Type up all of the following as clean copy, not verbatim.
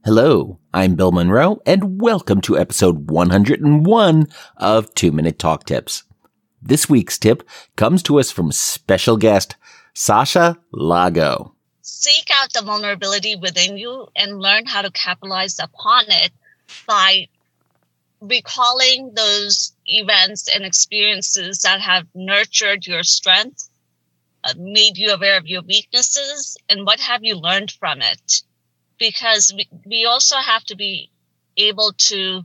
Hello, I'm Bill Monroe, and welcome to episode 101 of 2-Minute Talk Tips. This week's tip comes to us from special guest Sasha Laghonh. Seek out the vulnerability within you and learn how to capitalize upon it by recalling those events and experiences that have nurtured your strength, made you aware of your weaknesses, and what have you learned from it. Because we also have to be able to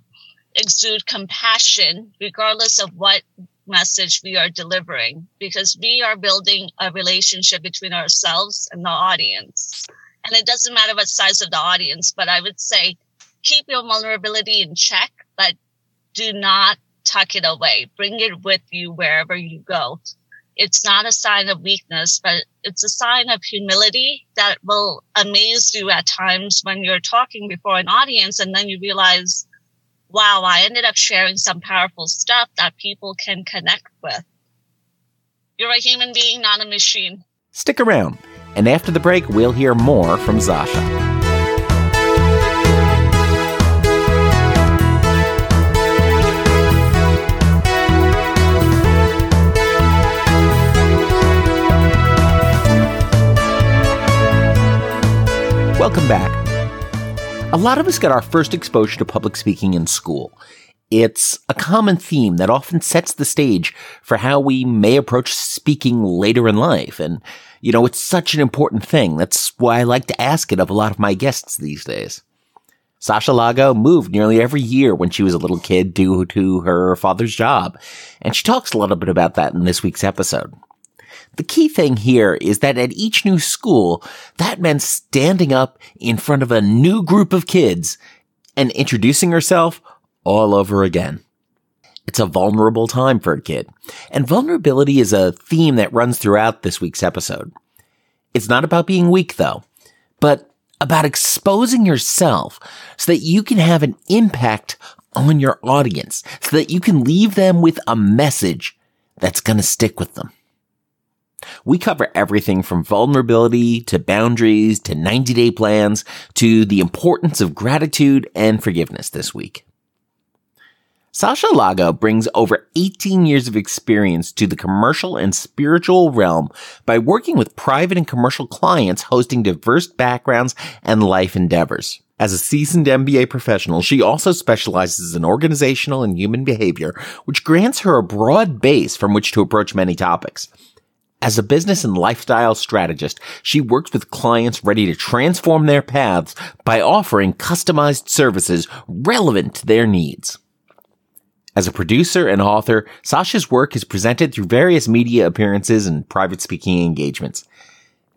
exude compassion regardless of what message we are delivering, because we are building a relationship between ourselves and the audience. And it doesn't matter what size of the audience, but I would say keep your vulnerability in check, but do not tuck it away. Bring it with you wherever you go. It's not a sign of weakness, but it's a sign of humility that will amaze you at times when you're talking before an audience and then you realize, wow, I ended up sharing some powerful stuff that people can connect with. You're a human being, not a machine. Stick around, and after the break, we'll hear more from Sasha. Welcome back. A lot of us got our first exposure to public speaking in school. It's a common theme that often sets the stage for how we may approach speaking later in life. And, it's such an important thing. That's why I like to ask it of a lot of my guests these days. Sasha Laghonh moved nearly every year when she was a little kid due to her father's job. And she talks a little bit about that in this week's episode. The key thing here is that at each new school, that meant standing up in front of a new group of kids and introducing herself all over again. It's a vulnerable time for a kid, and vulnerability is a theme that runs throughout this week's episode. It's not about being weak, though, but about exposing yourself so that you can have an impact on your audience, so that you can leave them with a message that's going to stick with them. We cover everything from vulnerability to boundaries to 90-day plans to the importance of gratitude and forgiveness this week. Sasha Laghonh brings over 18 years of experience to the commercial and spiritual realm by working with private and commercial clients hosting diverse backgrounds and life endeavors. As a seasoned MBA professional, she also specializes in organizational and human behavior, which grants her a broad base from which to approach many topics. As a business and lifestyle strategist, she works with clients ready to transform their paths by offering customized services relevant to their needs. As a producer and author, Sasha's work is presented through various media appearances and private speaking engagements.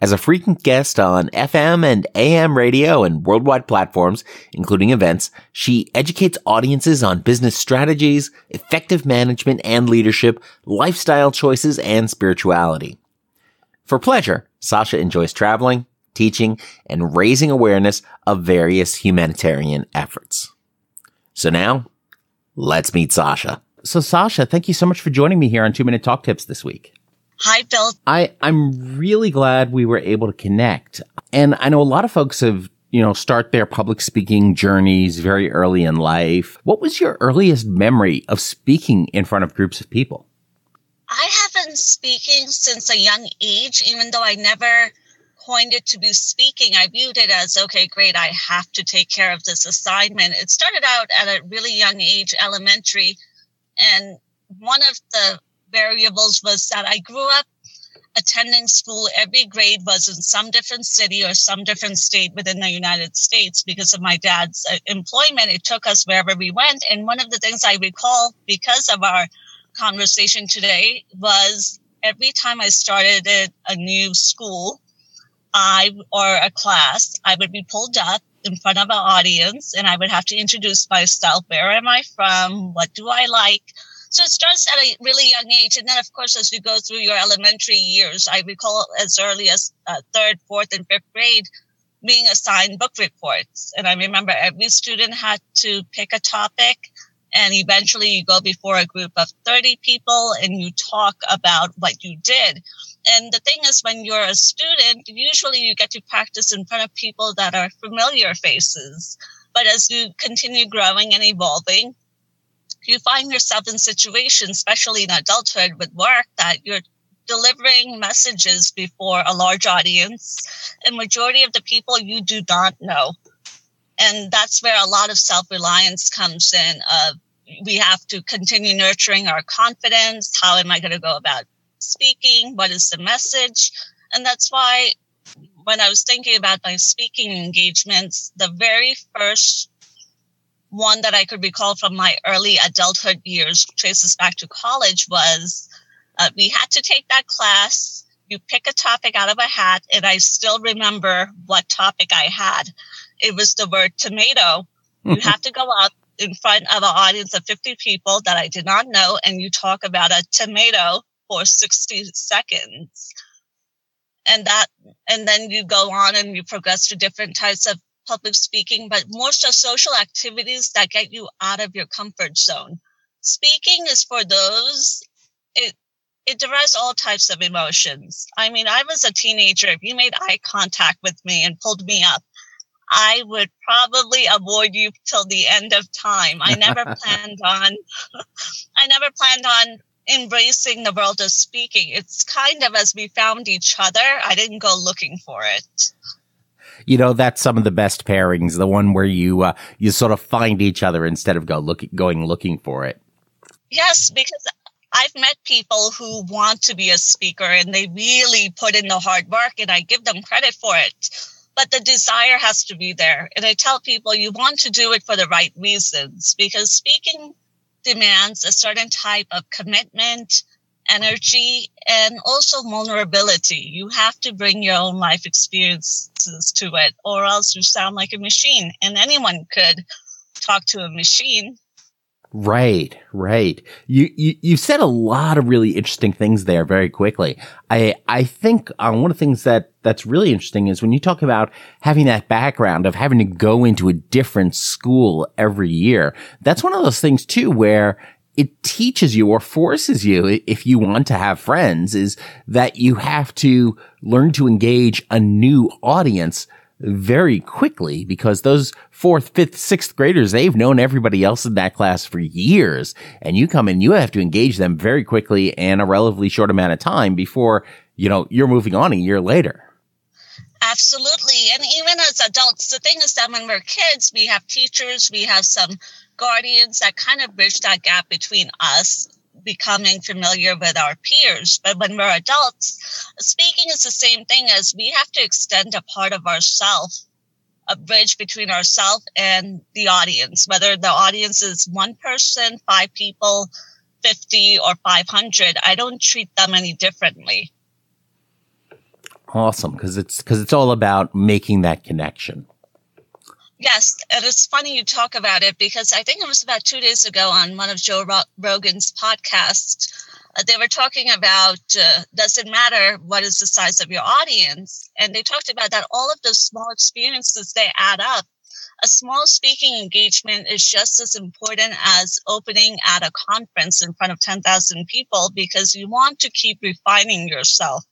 As a frequent guest on FM and AM radio and worldwide platforms, including events, she educates audiences on business strategies, effective management and leadership, lifestyle choices, and spirituality. For pleasure, Sasha enjoys traveling, teaching, and raising awareness of various humanitarian efforts. So now, let's meet Sasha. So Sasha, thank you so much for joining me here on 2-Minute Talk Tips this week. Hi, Bill. I'm really glad we were able to connect. And I know a lot of folks have, start their public speaking journeys very early in life. What was your earliest memory of speaking in front of groups of people? I have been speaking since a young age, even though I never coined it to be speaking. I viewed it as, okay, great, I have to take care of this assignment. It started out at a really young age, elementary. And one of the variables was that I grew up attending school. Every grade was in some different city or some different state within the United States because of my dad's employment. It took us wherever we went. And one of the things I recall because of our conversation today was every time I started at a new school or a class, I would be pulled up in front of an audience and I would have to introduce myself. Where am I from? What do I like? So it starts at a really young age. And then, of course, as you go through your elementary years, I recall as early as third, fourth, and fifth grade being assigned book reports. And I remember every student had to pick a topic. And eventually you go before a group of 30 people and you talk about what you did. And the thing is, when you're a student, usually you get to practice in front of people that are familiar faces. But as you continue growing and evolving, you find yourself in situations, especially in adulthood with work, that you're delivering messages before a large audience, and majority of the people you do not know. And that's where a lot of self-reliance comes in. We have to continue nurturing our confidence. How am I going to go about speaking? What is the message? And that's why when I was thinking about my speaking engagements, the very first one that I could recall from my early adulthood years, traces back to college, was we had to take that class. You pick a topic out of a hat, and I still remember what topic I had. It was the word tomato. You have to go up in front of an audience of 50 people that I did not know, and you talk about a tomato for 60 seconds. And then you go on and you progress to different types of public speaking, but more so social activities that get you out of your comfort zone. Speaking is for those, it derives all types of emotions. I mean, I was a teenager. If you made eye contact with me and pulled me up, I would probably avoid you till the end of time. I never planned on embracing the world of speaking. It's kind of as we found each other. I didn't go looking for it. You know, that's some of the best pairings, the one where you sort of find each other instead of going looking for it. Yes, because I've met people who want to be a speaker and they really put in the hard work, and I give them credit for it. But the desire has to be there. And I tell people you want to do it for the right reasons, because speaking demands a certain type of commitment, energy, and also vulnerability. You have to bring your own life experiences to it, or else you sound like a machine. And anyone could talk to a machine. Right. You said a lot of really interesting things there very quickly. I think one of the things that's really interesting is when you talk about having that background of having to go into a different school every year. That's one of those things too where it teaches you or forces you, if you want to have friends, is that you have to learn to engage a new audience very quickly, because those 4th, 5th, 6th graders, they've known everybody else in that class for years. And you come in, you have to engage them very quickly in a relatively short amount of time before, you're moving on a year later. Absolutely. And even as adults, the thing is that when we're kids, we have teachers, we have some guardians that kind of bridge that gap between us becoming familiar with our peers. But when we're adults, speaking is the same thing, as we have to extend a part of ourselves, a bridge between ourselves and the audience, whether the audience is one person, 5 people, 50 or 500. I don't treat them any differently. Awesome. Because it's all about making that connection. Yes, and it's funny you talk about it, because I think it was about 2 days ago on one of Joe Rogan's podcasts, they were talking about, does it matter what is the size of your audience? And they talked about that all of those small experiences, they add up. A small speaking engagement is just as important as opening at a conference in front of 10,000 people, because you want to keep refining yourself.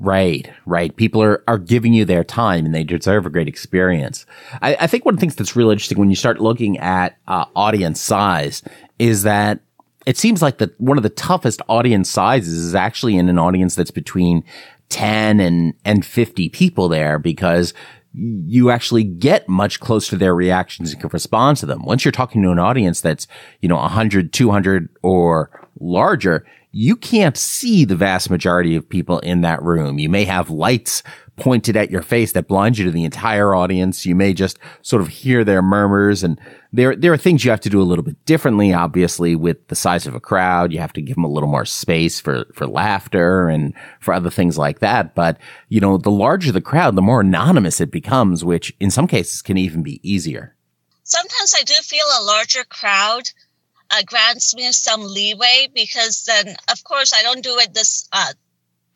Right. People are giving you their time, and they deserve a great experience. I think one of the things that's really interesting when you start looking at audience size is that it seems like that one of the toughest audience sizes is actually in an audience that's between 10 and 50 people there, because you actually get much closer to their reactions and can respond to them. Once you're talking to an audience that's, 100, 200 or larger, you can't see the vast majority of people in that room. You may have lights pointed at your face that blind you to the entire audience. You may just sort of hear their murmurs, and there are things you have to do a little bit differently, obviously, with the size of a crowd. You have to give them a little more space for laughter and for other things like that. But, the larger the crowd, the more anonymous it becomes, which in some cases can even be easier. Sometimes I do feel a larger crowd grants me some leeway, because then, of course, I don't do it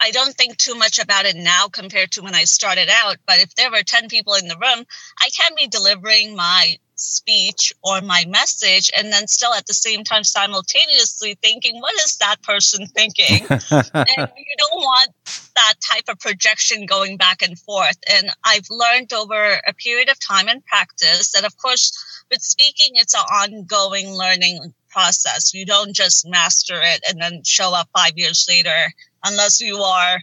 I don't think too much about it now compared to when I started out. But if there were 10 people in the room, I can be delivering my speech or my message, and then still at the same time simultaneously thinking, what is that person thinking? And you don't want that type of projection going back and forth. And I've learned over a period of time and practice that, of course, with speaking, it's an ongoing learning process. You don't just master it and then show up 5 years later, unless you are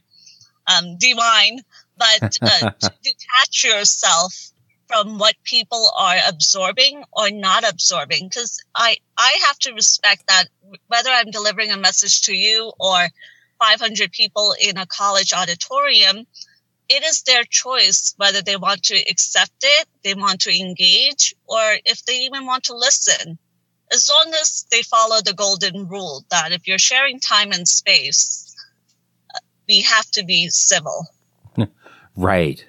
divine. But to detach yourself from what people are absorbing or not absorbing, because I have to respect that whether I'm delivering a message to you or 500 people in a college auditorium, it is their choice whether they want to accept it, they want to engage, or if they even want to listen. As long as they follow the golden rule that if you're sharing time and space, we have to be civil. Right.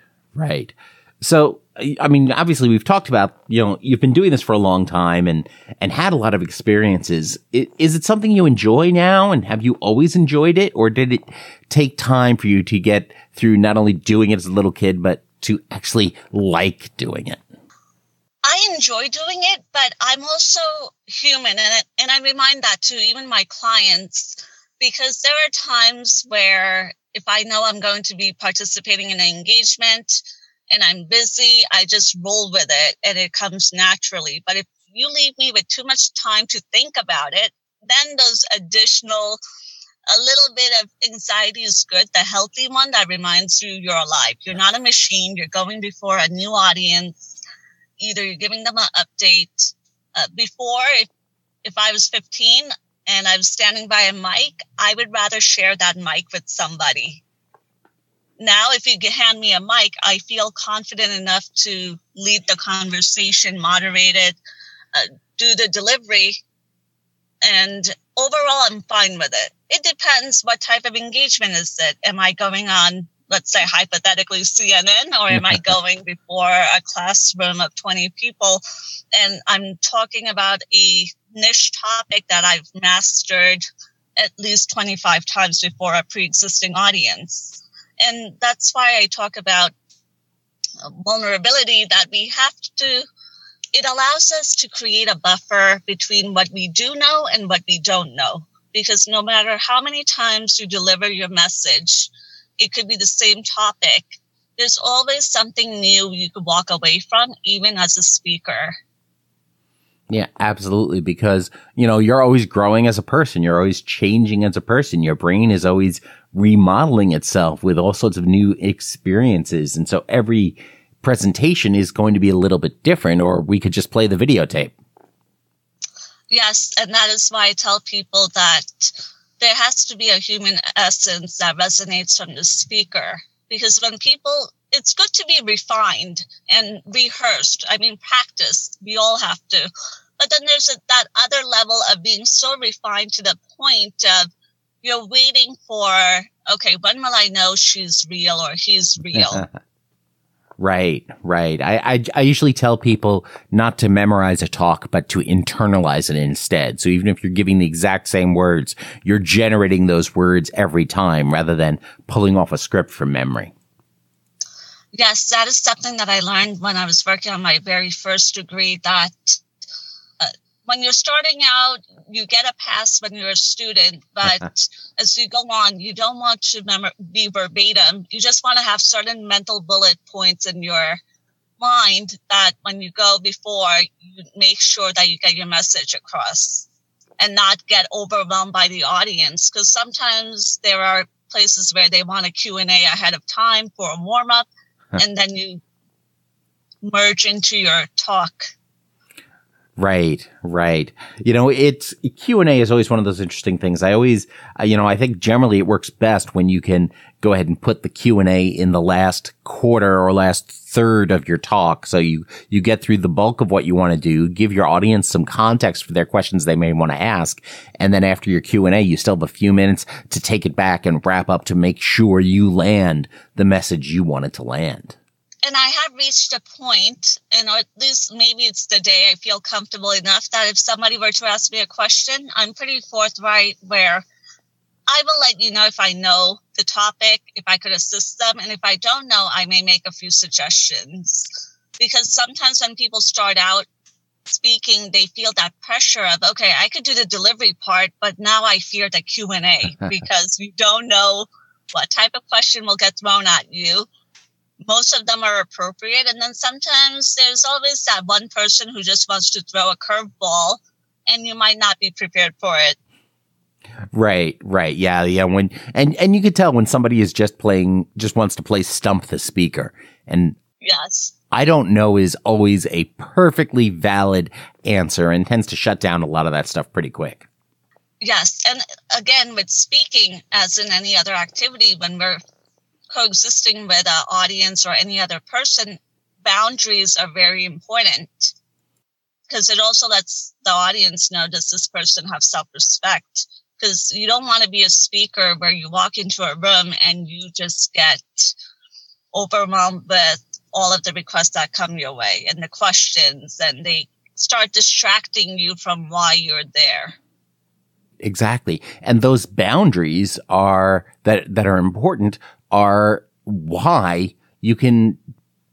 So, I mean, obviously we've talked about, you've been doing this for a long time and had a lot of experiences. Is it something you enjoy now, and have you always enjoyed it, or did it take time for you to get through not only doing it as a little kid, but to actually like doing it? I enjoy doing it, but I'm also human, and I remind that to even my clients, because there are times where if I know I'm going to be participating in an engagement and I'm busy, I just roll with it and it comes naturally. But if you leave me with too much time to think about it, then those additional, a little bit of anxiety is good, the healthy one that reminds you you're alive. You're not a machine. You're going before a new audience. Either you're giving them an update. Before, if I was 15 and I was standing by a mic, I would rather share that mic with somebody. Now, if you hand me a mic, I feel confident enough to lead the conversation, moderate it, do the delivery. And overall, I'm fine with it. It depends what type of engagement is it. Am I going on, let's say, hypothetically CNN, or am I going before a classroom of 20 people and I'm talking about a niche topic that I've mastered at least 25 times before a pre-existing audience? And that's why I talk about vulnerability, that we have to, it allows us to create a buffer between what we do know and what we don't know. Because no matter how many times you deliver your message, it could be the same topic. There's always something new you could walk away from, even as a speaker. Yeah, absolutely. Because, you're always growing as a person. You're always changing as a person. Your brain is always remodeling itself with all sorts of new experiences. And so every presentation is going to be a little bit different, or we could just play the videotape. Yes. And that is why I tell people that there has to be a human essence that resonates from the speaker. Because when people, it's good to be refined and rehearsed. I mean, practice, we all have to. But then there's that other level of being so refined to the point of you're waiting for, okay, when will I know she's real or he's real? Right. I usually tell people not to memorize a talk, but to internalize it instead. So even if you're giving the exact same words, you're generating those words every time rather than pulling off a script from memory. Yes, that is something that I learned when I was working on my very first degree, that when you're starting out, you get a pass when you're a student, but as you go on, you don't want to be verbatim. You just want to have certain mental bullet points in your mind that when you go before, you make sure that you get your message across and not get overwhelmed by the audience. Because sometimes there are places where they want a Q&A ahead of time for a warm-up, and then you merge into your talk. Right. It's Q&A is always one of those interesting things. I always, I think generally it works best when you can go ahead and put the Q&A in the last quarter or last third of your talk. So you get through the bulk of what you want to do, give your audience some context for their questions they may want to ask. And then after your Q&A, you still have a few minutes to take it back and wrap up to make sure you land the message you wanted to land. And I have reached a point, and at least maybe it's the day I feel comfortable enough that if somebody were to ask me a question, I'm pretty forthright where I will let you know if I know the topic, if I could assist them. And if I don't know, I may make a few suggestions. Because sometimes when people start out, speaking, they feel that pressure of, okay, I could do the delivery part, but now I fear the Q&A because you don't know what type of question will get thrown at you. Most of them are appropriate. And then sometimes there's always that one person who just wants to throw a curveball and you might not be prepared for it. Right. Yeah. And you could tell when somebody is just wants to play stump the speaker. And yes, I don't know is always a perfectly valid answer and tends to shut down a lot of that stuff pretty quick. Yes. And again, with speaking, as in any other activity, when we're coexisting with an audience or any other person, boundaries are very important because it also lets the audience know, does this person have self-respect? Because you don't want to be a speaker where you walk into a room and you just get overwhelmed with all of the requests that come your way and the questions, and they start distracting you from why you're there. Exactly. And those boundaries are that are important are why you can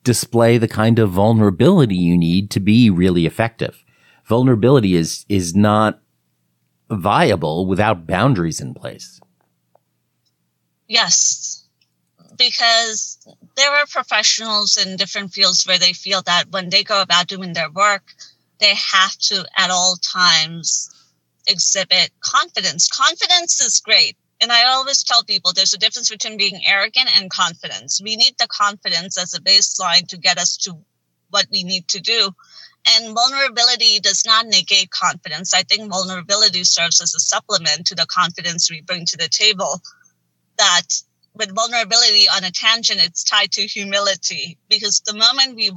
display the kind of vulnerability you need to be really effective. Vulnerability is not viable without boundaries in place. Yes, because there are professionals in different fields where they feel that when they go about doing their work, they have to at all times exhibit confidence. Confidence is great. And I always tell people there's a difference between being arrogant and confidence. We need the confidence as a baseline to get us to what we need to do. And vulnerability does not negate confidence. I think vulnerability serves as a supplement to the confidence we bring to the table. That with vulnerability on a tangent, it's tied to humility. Because the moment we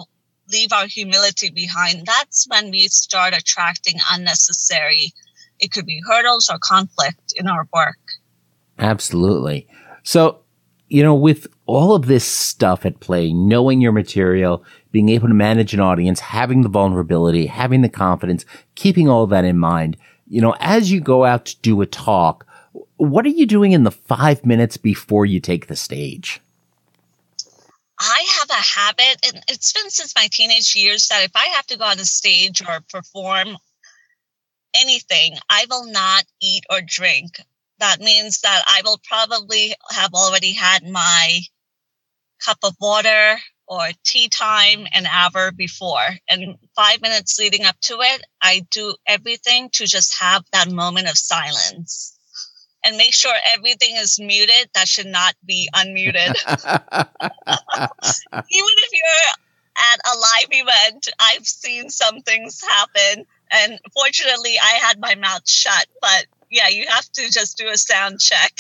leave our humility behind, that's when we start attracting unnecessary, it could be hurdles or conflict in our work. Absolutely. So, with all of this stuff at play, knowing your material, being able to manage an audience, having the vulnerability, having the confidence, keeping all that in mind, as you go out to do a talk, what are you doing in the 5 minutes before you take the stage? I have a habit, and it's been since my teenage years, that if I have to go on a stage or perform anything, I will not eat or drink. That means that I will probably have already had my cup of water or tea time an hour before. And 5 minutes leading up to it, I do everything to just have that moment of silence and make sure everything is muted. That should not be unmuted. Even if you're at a live event, I've seen some things happen. And fortunately, I had my mouth shut, but yeah, you have to just do a sound check.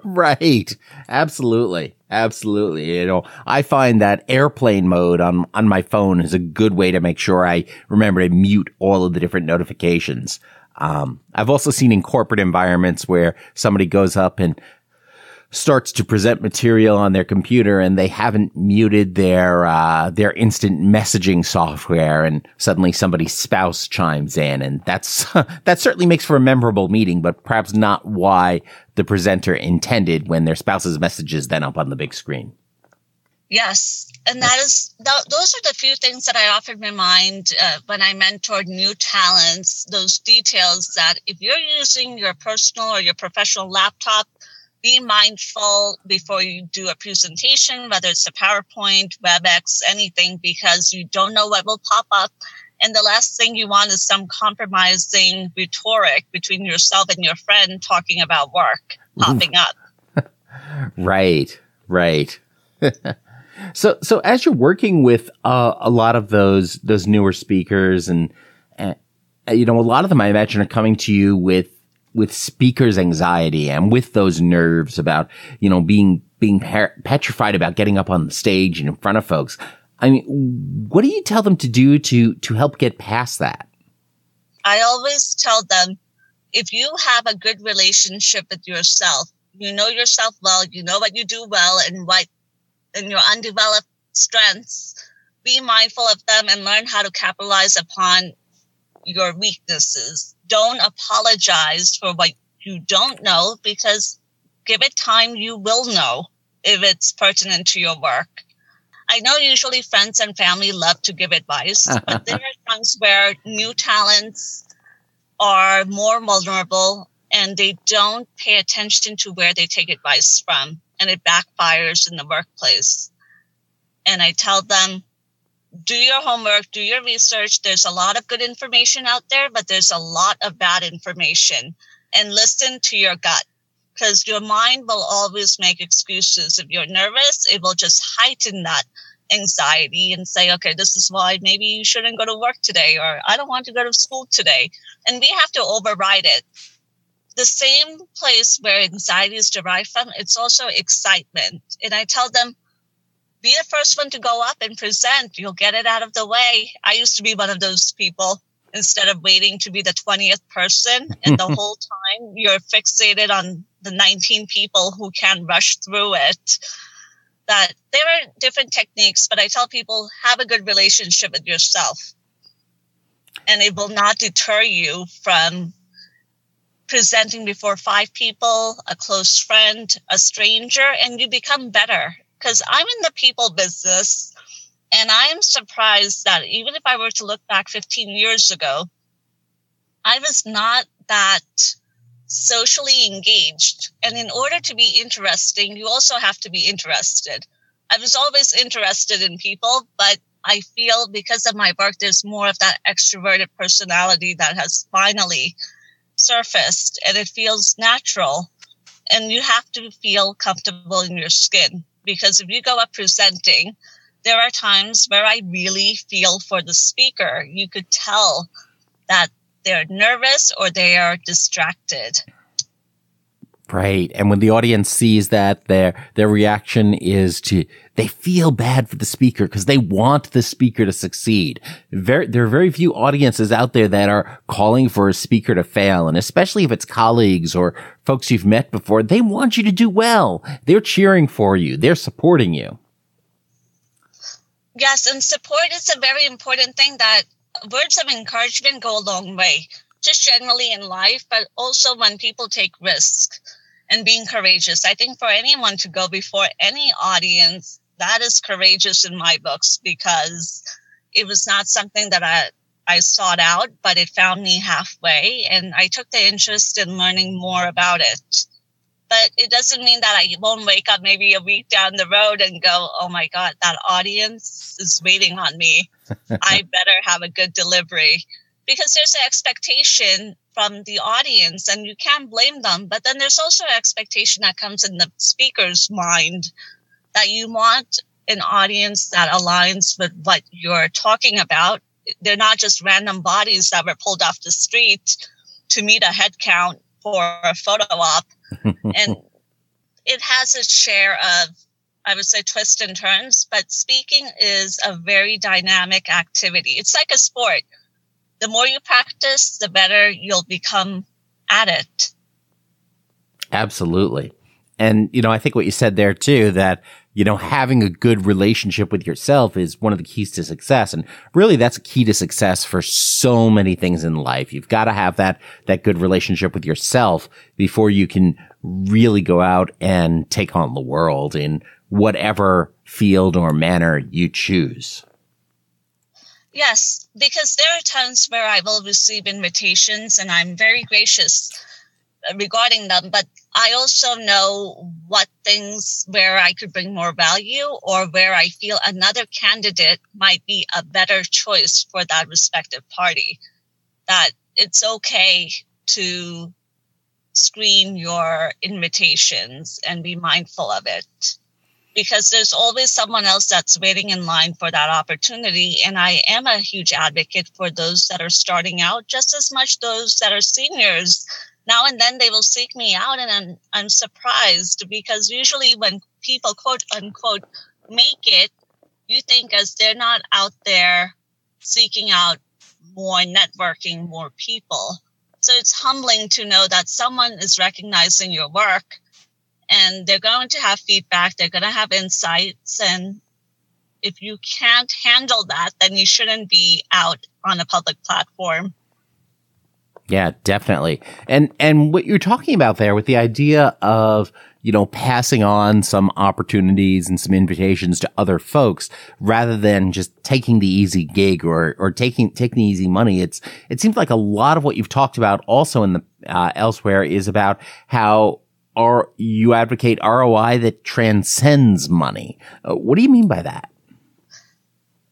Right. Absolutely. I find that airplane mode on my phone is a good way to make sure I remember to mute all of the different notifications. I've also seen in corporate environments where somebody goes up and starts to present material on their computer and they haven't muted their instant messaging software, and suddenly somebody's spouse chimes in, and that certainly makes for a memorable meeting, but perhaps not why the presenter intended when their spouse's message is then up on the big screen. Yes. And those are the few things that I often remind when I mentor new talents, those details that if you're using your personal or your professional laptop, be mindful before you do a presentation, whether it's a PowerPoint, WebEx, anything, because you don't know what will pop up. And the last thing you want is some compromising rhetoric between yourself and your friend talking about work popping up. Right. So as you're working with a lot of those newer speakers, and a lot of them, I imagine, are coming to you with speaker's anxiety and with those nerves about, being petrified about getting up on the stage and in front of folks. I mean, what do you tell them to do to help get past that? I always tell them, if you have a good relationship with yourself, you know yourself well, you know what you do well and your undeveloped strengths, be mindful of them and learn how to capitalize upon your weaknesses. Don't apologize for what you don't know, because give it time, you will know if it's pertinent to your work. I know usually friends and family love to give advice, but there are times where new talents are more vulnerable and they don't pay attention to where they take advice from, and it backfires in the workplace. And I tell them, do your homework, do your research. There's a lot of good information out there, but there's a lot of bad information. And listen to your gut, because your mind will always make excuses. If you're nervous, it will just heighten that anxiety and say, okay, this is why maybe you shouldn't go to work today, or I don't want to go to school today. And we have to override it. The same place where anxiety is derived from, it's also excitement. And I tell them, be the first one to go up and present. You'll get it out of the way. I used to be one of those people. Instead of waiting to be the 20th person, and the whole time you're fixated on the 19 people who can rush through it. That there are different techniques, but I tell people, have a good relationship with yourself. And it will not deter you from presenting before 5 people, a close friend, a stranger, and you become better. Because I'm in the people business, and I am surprised that even if I were to look back 15 years ago, I was not that socially engaged. And in order to be interesting, you also have to be interested. I was always interested in people, but I feel because of my work, there's more of that extroverted personality that has finally surfaced, and it feels natural. And you have to feel comfortable in your skin, because if you go up presenting, there are times where I really feel for the speaker. You could tell that they're nervous or they are distracted. Right. And when the audience sees that, their reaction is they feel bad for the speaker because they want the speaker to succeed. There are very few audiences out there that are calling for a speaker to fail. And especially if it's colleagues or folks you've met before, they want you to do well. They're cheering for you. They're supporting you. Yes, and support is a very important thing. That words of encouragement go a long way, just generally in life, but also when people take risks and being courageous. I think for anyone to go before any audience, that is courageous in my books, because it was not something that I sought out, but it found me halfway, and I took the interest in learning more about it. But it doesn't mean that I won't wake up maybe a week down the road and go, oh my God, that audience is waiting on me. I better have a good delivery. Because there's an expectation from the audience, and you can't blame them. But then there's also an expectation that comes in the speaker's mind, that you want an audience that aligns with what you're talking about. They're not just random bodies that were pulled off the street to meet a head count for a photo op. And it has its share of, I would say, twists and turns, but speaking is a very dynamic activity. It's like a sport. The more you practice, the better you'll become at it. Absolutely. And, I think what you said there too, that, having a good relationship with yourself is one of the keys to success. And really that's a key to success for so many things in life. You've got to have that good relationship with yourself before you can really go out and take on the world in whatever field or manner you choose. Yes, because there are times where I will receive invitations and I'm very gracious regarding them, but I also know what things where I could bring more value, or where I feel another candidate might be a better choice for that respective party. That it's okay to screen your invitations and be mindful of it, because there's always someone else that's waiting in line for that opportunity. And I am a huge advocate for those that are starting out, just as much those that are seniors. Now and then they will seek me out, and I'm surprised, because usually when people, quote unquote, make it, you think as they're not out there seeking out more networking, more people. So it's humbling to know that someone is recognizing your work, and they're going to have feedback, they're going to have insights. And if you can't handle that, then you shouldn't be out on a public platform. Yeah, definitely. And what you're talking about there with the idea of, passing on some opportunities and some invitations to other folks rather than just taking the easy gig or taking the easy money. It seems like a lot of what you've talked about also in the elsewhere is about how you advocate ROI that transcends money. What do you mean by that?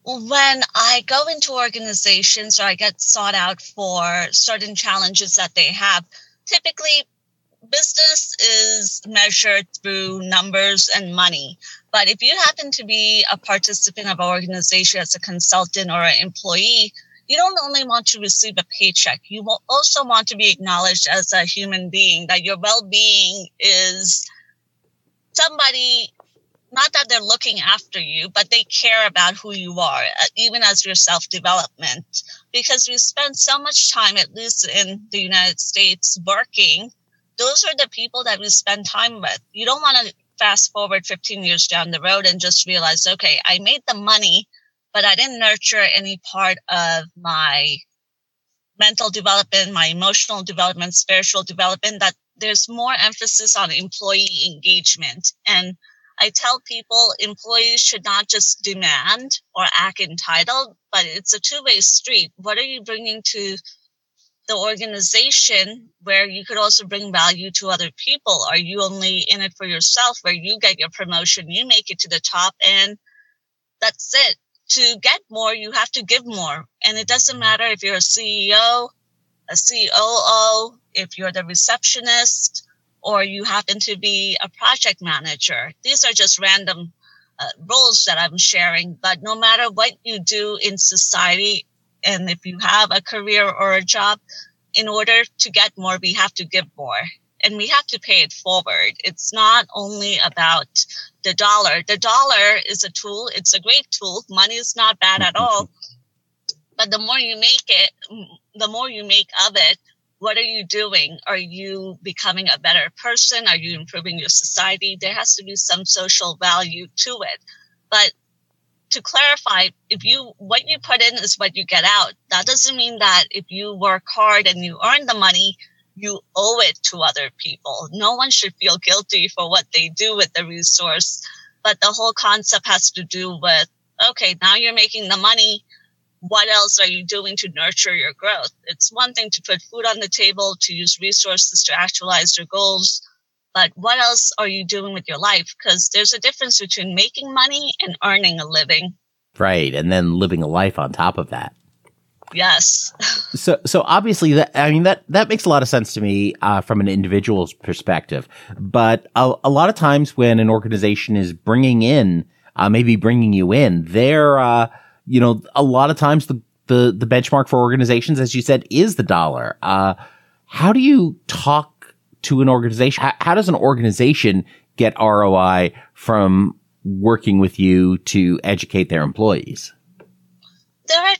When I go into organizations or I get sought out for certain challenges that they have, typically business is measured through numbers and money. But if you happen to be a participant of an organization as a consultant or an employee, you don't only want to receive a paycheck. You will also want to be acknowledged as a human being, that your well-being is somebody, not that they're looking after you, but they care about who you are, even as your self-development. Because we spend so much time, at least in the United States, working. Those are the people that we spend time with. You don't want to fast forward 15 years down the road and just realize, okay, I made the money, but I didn't nurture any part of my mental development, my emotional development, spiritual development, that there's more emphasis on employee engagement. And I tell people employees should not just demand or act entitled, but it's a two-way street. What are you bringing to the organization where you could also bring value to other people? Are you only in it for yourself, where you get your promotion, you make it to the top, and that's it? To get more, you have to give more. And it doesn't matter if you're a CEO, a COO, if you're the receptionist, or you happen to be a project manager. These are just random roles that I'm sharing. But no matter what you do in society, and if you have a career or a job, in order to get more, we have to give more. And we have to pay it forward. It's not only about the dollar. The dollar is a tool. It's a great tool. Money is not bad at all. But the more you make it, the more you make of it, what are you doing? Are you becoming a better person? Are you improving your society? There has to be some social value to it. But to clarify, what you put in is what you get out. That doesn't mean that if you work hard and you earn the money, you owe it to other people. No one should feel guilty for what they do with the resource. But the whole concept has to do with, okay, now you're making the money. What else are you doing to nurture your growth? It's one thing to put food on the table, to use resources to actualize your goals. But what else are you doing with your life? Because there's a difference between making money and earning a living. Right. And then living a life on top of that. Yes. So obviously that makes a lot of sense to me from an individual's perspective. But a lot of times when an organization is bringing you in, they're, a lot of times the benchmark for organizations, as you said, is the dollar. How do you talk to an organization? How does an organization get ROI from working with you to educate their employees? There are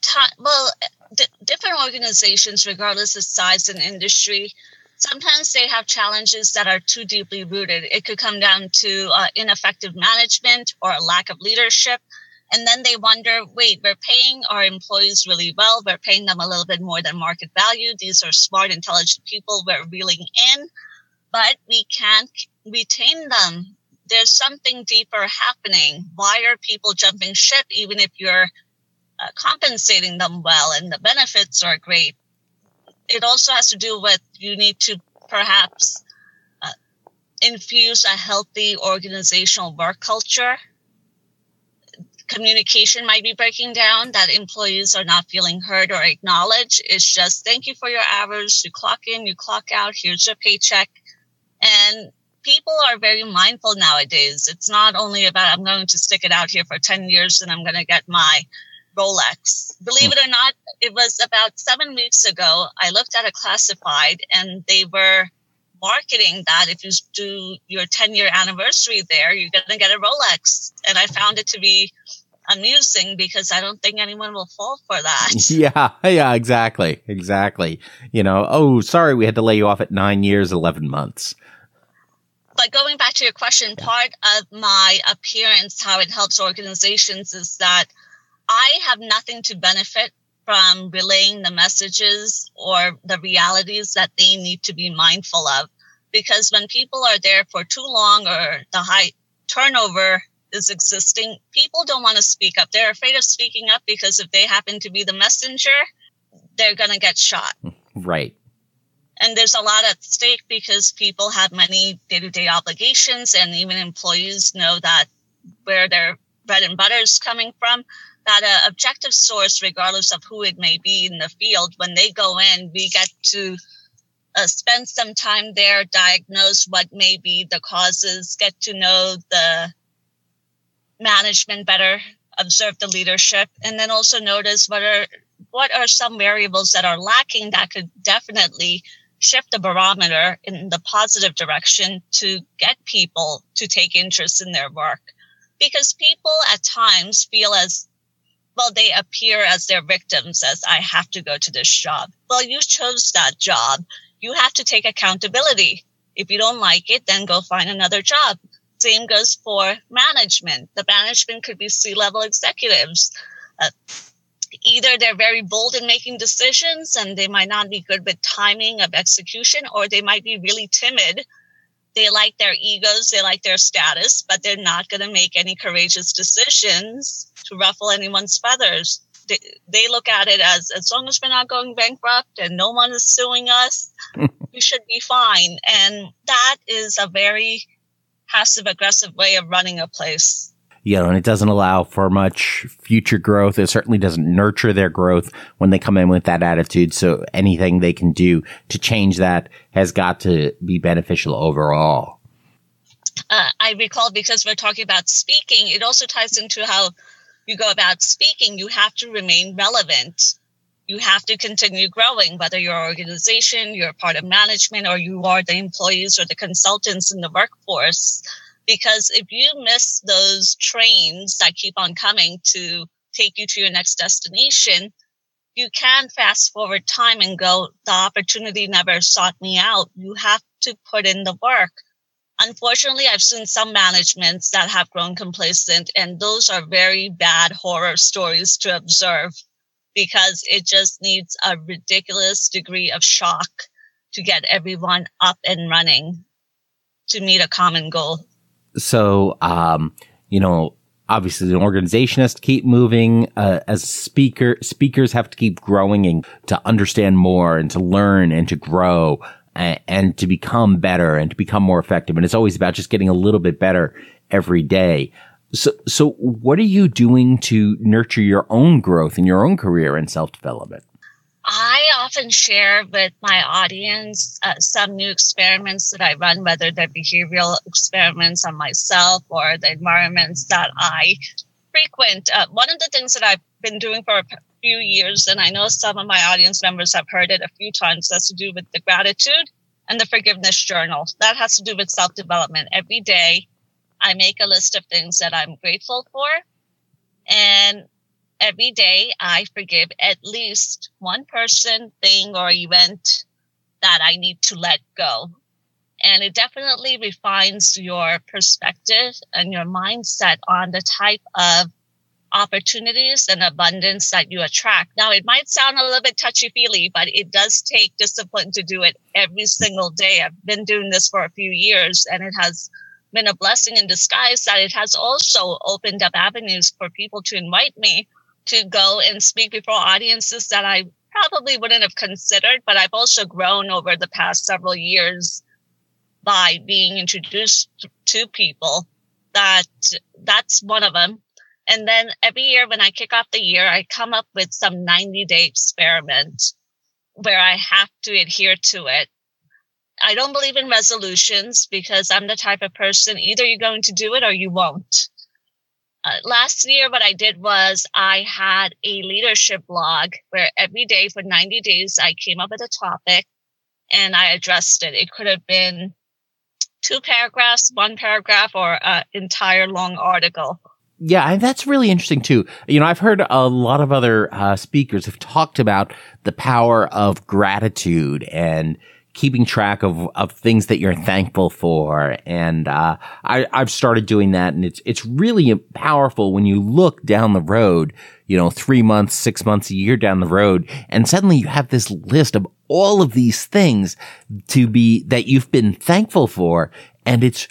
different organizations, regardless of size and industry, sometimes they have challenges that are too deeply rooted. It could come down to ineffective management or a lack of leadership. And then they wonder, wait, we're paying our employees really well. We're paying them a little bit more than market value. These are smart, intelligent people we're reeling in, but we can't retain them. There's something deeper happening. Why are people jumping ship even if you're compensating them well and the benefits are great? It also has to do with you need to perhaps infuse a healthy organizational work culture. Communication might be breaking down, that employees are not feeling heard or acknowledged. It's just, thank you for your hours. You clock in, you clock out. Here's your paycheck. And people are very mindful nowadays. It's not only about, I'm going to stick it out here for 10 years and I'm going to get my Rolex. Believe it or not, it was about 7 weeks ago, I looked at a classified and they were marketing that if you do your 10-year anniversary there, you're going to get a Rolex. And I found it to be amusing because I don't think anyone will fall for that. Yeah, exactly. Oh, sorry, we had to lay you off at 9 years, 11 months. But going back to your question, part of my appearance, how it helps organizations is that I have nothing to benefit from relaying the messages or the realities that they need to be mindful of. Because when people are there for too long or the high turnover is existing, people don't want to speak up. They're afraid of speaking up because if they happen to be the messenger, they're going to get shot. Right. And there's a lot at stake because people have many day-to-day obligations, and even employees know that where their bread and butter is coming from, that an objective source, regardless of who it may be in the field, when they go in, we get to spend some time there, diagnose what may be the causes, get to know the management better, observe the leadership, and then also notice what are some variables that are lacking that could definitely shift the barometer in the positive direction to get people to take interest in their work. Because people at times feel as, well, they appear as their victims, as I have to go to this job. Well, you chose that job. You have to take accountability. If you don't like it, then go find another job. Same goes for management. The management could be C-level executives. Either they're very bold in making decisions and they might not be good with timing of execution, or they might be really timid. They like their egos, they like their status, but they're not going to make any courageous decisions to ruffle anyone's feathers. They look at it as long as we're not going bankrupt and no one is suing us, we should be fine. And that is a very passive-aggressive way of running a place. And it doesn't allow for much future growth. It certainly doesn't nurture their growth when they come in with that attitude. So anything they can do to change that has got to be beneficial overall. I recall, because we're talking about speaking, it also ties into how you go about speaking. You have to remain relevant. You have to continue growing, whether you're an organization, you're part of management, or you are the employees or the consultants in the workforce. Because if you miss those trains that keep on coming to take you to your next destination, you can fast forward time and go, the opportunity never sought me out. You have to put in the work. Unfortunately, I've seen some managements that have grown complacent, and those are very bad horror stories to observe, because it just needs a ridiculous degree of shock to get everyone up and running to meet a common goal. So, obviously the organization has to keep moving. As speakers have to keep growing and to understand more and to learn and to grow and to become better and to become more effective. And it's always about just getting a little bit better every day. So what are you doing to nurture your own growth in your own career and self-development? I often share with my audience some new experiments that I run, whether they're behavioral experiments on myself or the environments that I frequent. One of the things that I've been doing for a few years, and I know some of my audience members have heard it a few times, has to do with the gratitude and the forgiveness journal. That has to do with self-development. Every day, I make a list of things that I'm grateful for, and every day, I forgive at least one person, thing, or event that I need to let go. And it definitely refines your perspective and your mindset on the type of opportunities and abundance that you attract. Now, it might sound a little bit touchy-feely, but it does take discipline to do it every single day. I've been doing this for a few years, and it has been a blessing in disguise that it has also opened up avenues for people to invite me to go and speak before audiences that I probably wouldn't have considered, but I've also grown over the past several years by being introduced to people. That's one of them. And then every year when I kick off the year, I come up with some 90-day experiment where I have to adhere to it. I don't believe in resolutions because I'm the type of person, either you're going to do it or you won't. Last year, what I did was I had a leadership blog where every day for 90 days, I came up with a topic and I addressed it. It could have been 2 paragraphs, 1 paragraph, or an entire long article. Yeah, and that's really interesting too. I've heard a lot of other speakers have talked about the power of gratitude and keeping track of things that you're thankful for. And I've started doing that, and it's really powerful when you look down the road, 3 months, 6 months, a year down the road, and suddenly you have this list of all of these things that you've been thankful for. And it's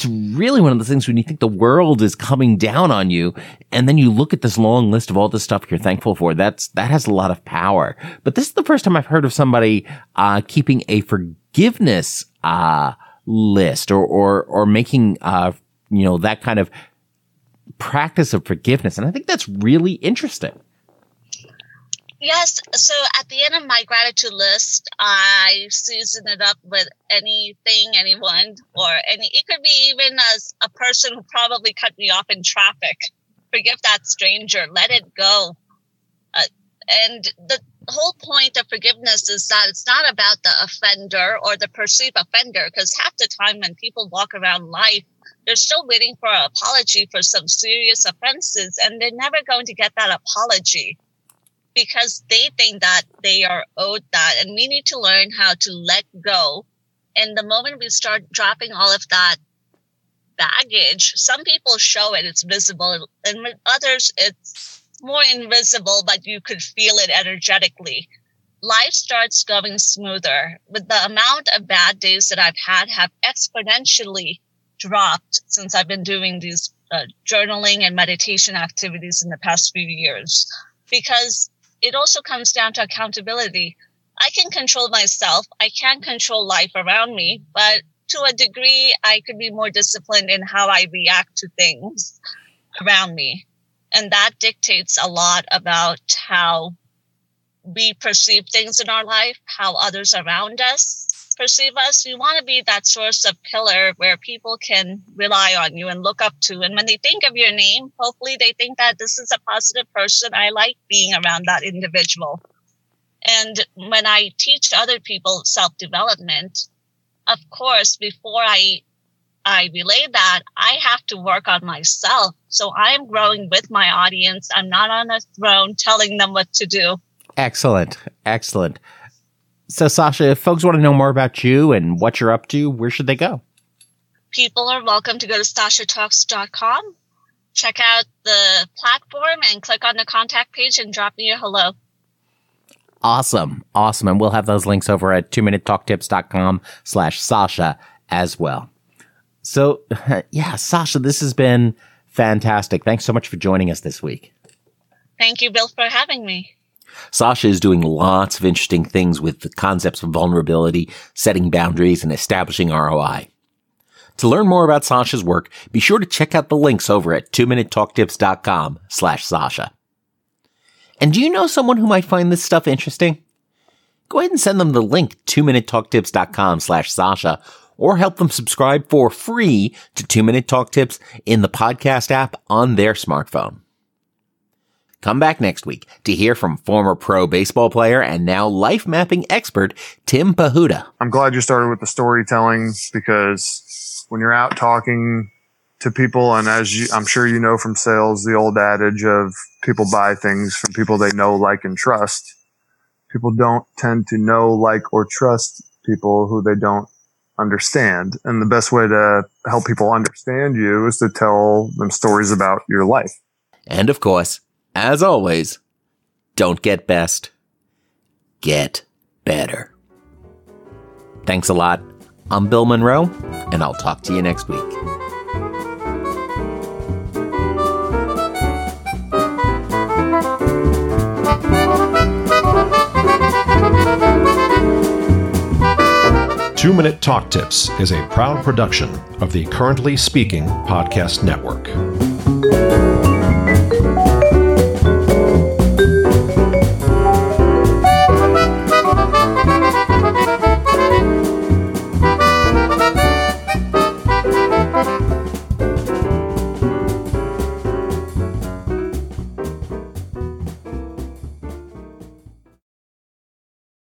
really one of the things when you think the world is coming down on you, and then you look at this long list of all the stuff you're thankful for. That has a lot of power. But this is the first time I've heard of somebody keeping a forgiveness list or making that kind of practice of forgiveness, and I think that's really interesting. Yes. So at the end of my gratitude list, I season it up with anything, anyone, it could be even as a person who probably cut me off in traffic. Forgive that stranger. Let it go. And the whole point of forgiveness is that it's not about the offender or the perceived offender, because half the time when people walk around life, they're still waiting for an apology for some serious offenses, and they're never going to get that apology, because they think that they are owed that. And we need to learn how to let go. And the moment we start dropping all of that baggage, some people show it, it's visible. And with others, it's more invisible, but you could feel it energetically. Life starts going smoother. With the amount of bad days that I've had have exponentially dropped since I've been doing these journaling and meditation activities in the past few years. Because it also comes down to accountability. I can control myself. I can't control life around me, but to a degree, I could be more disciplined in how I react to things around me. And that dictates a lot about how we perceive things in our life, how others around us perceive us. You want to be that source of pillar where people can rely on you and look up to. And when they think of your name, hopefully they think that this is a positive person. I like being around that individual. And when I teach other people self-development, of course, before I relay that, I have to work on myself. So I'm growing with my audience. I'm not on a throne telling them what to do. Excellent. Excellent. So, Sasha, if folks want to know more about you and what you're up to, where should they go? People are welcome to go to sashatalks.com, check out the platform, and click on the contact page and drop me a hello. Awesome. Awesome. And we'll have those links over at 2minutetalktips.com/Sasha as well. So, yeah, Sasha, this has been fantastic. Thanks so much for joining us this week. Thank you, Bill, for having me. Sasha is doing lots of interesting things with the concepts of vulnerability, setting boundaries, and establishing ROI. To learn more about Sasha's work, be sure to check out the links over at 2minutetalktips.com/Sasha. And do you know someone who might find this stuff interesting? Go ahead and send them the link 2minutetalktips.com/Sasha, or help them subscribe for free to 2-Minute Talk Tips in the podcast app on their smartphone. Come back next week to hear from former pro baseball player and now life mapping expert, Tim Pahuta. I'm glad you started with the storytelling, because when you're out talking to people, and I'm sure you know from sales, the old adage of people buy things from people they know, like, and trust. People don't tend to know, like, or trust people who they don't understand. And the best way to help people understand you is to tell them stories about your life. And of course, as always, don't get best, get better. Thanks a lot. I'm Bill Monroe, and I'll talk to you next week. Two-Minute Talk Tips is a proud production of the Currently Speaking Podcast Network.